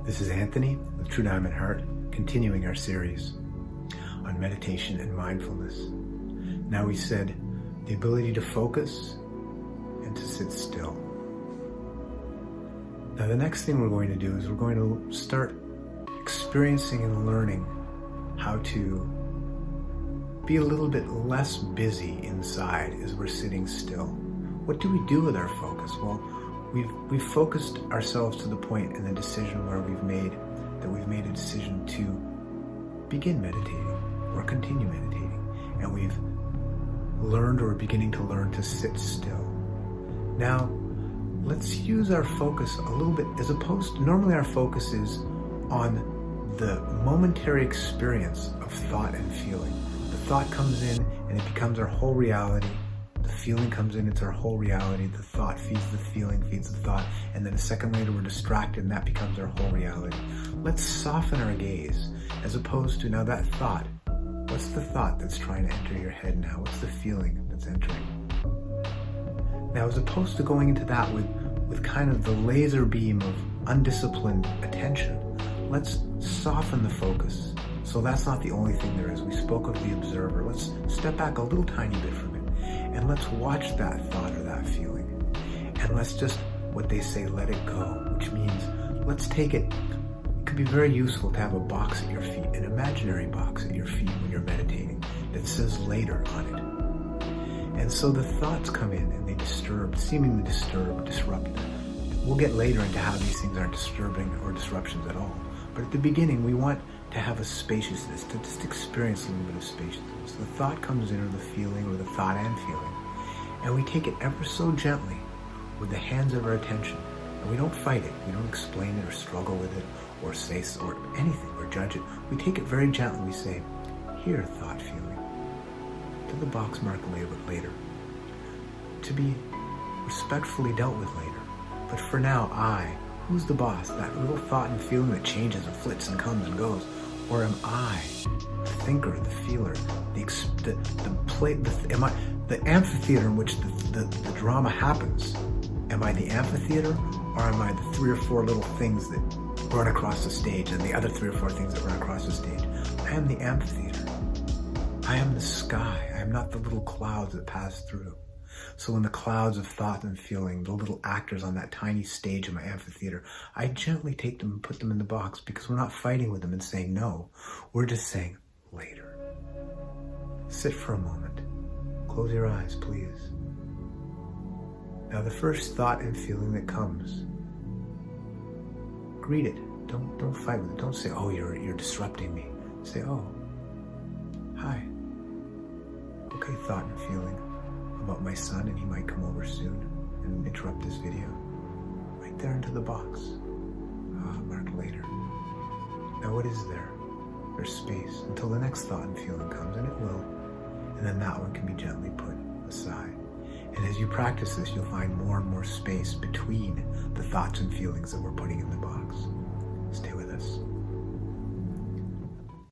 This is Anthony with True Diamond Heart, continuing our series on meditation and mindfulness. Now we said the ability to focus and to sit still. Now the next thing we're going to do is we're going to start experiencing and learning how to be a little bit less busy inside as we're sitting still. What do we do with our focus? Well, we've focused ourselves to the point in the decision where we've made a decision to begin meditating or continue meditating, and we've learned or are beginning to learn to sit still. Now, let's use our focus a little bit as opposed to, normally our focus is on the momentary experience of thought and feeling. The thought comes in and it becomes our whole reality. The feeling comes in, it's our whole reality. The thought feeds the feeling, feeds the thought, and then a second later we're distracted and that becomes our whole reality. Let's soften our gaze as opposed to now that thought. What's the thought that's trying to enter your head now? What's the feeling that's entering? Now, as opposed to going into that with kind of the laser beam of undisciplined attention, let's soften the focus. So that's not the only thing there is. We spoke of the observer. Let's step back a little tiny bit from it and let's watch that thought or that feeling. And let's just, what they say, let it go, which means let's take it. It could be very useful to have a box at your feet, an imaginary box at your feet when you're meditating that says later on it. And so the thoughts come in and they seemingly disrupt. We'll get later into how these things aren't disturbing or disruptions at all. But at the beginning, we want to have a spaciousness, to just experience a little bit of spaciousness. The thought comes in, or the feeling, or the thought and feeling, and we take it ever so gently with the hands of our attention. And we don't fight it. We don't explain it or struggle with it or say or anything or judge it. We take it very gently. We say, here, thought, feeling, to the box marked later, to be respectfully dealt with later. But for now, who's the boss? That little thought and feeling that changes and flits and comes and goes? Or am I the thinker, the feeler, am I the amphitheater in which the drama happens? Am I the amphitheater, or am I the 3 or 4 little things that run across the stage and the other 3 or 4 things that run across the stage? I am the amphitheater. I am the sky. I am not the little clouds that pass through. So when the clouds of thought and feeling, the little actors on that tiny stage in my amphitheater, I gently take them and put them in the box, because we're not fighting with them and saying no. We're just saying later. Sit for a moment. Close your eyes, please. Now the first thought and feeling that comes, greet it. Don't fight with it. Don't say, oh, you're disrupting me. Say, oh, hi. Okay, thought and feeling about my son, and he might come over soon and interrupt this video. Right there into the box. Mark later. Now what is there? There's space until the next thought and feeling comes, and it will. And then that one can be gently put aside. And as you practice this, you'll find more and more space between the thoughts and feelings that we're putting in the box. Stay with us.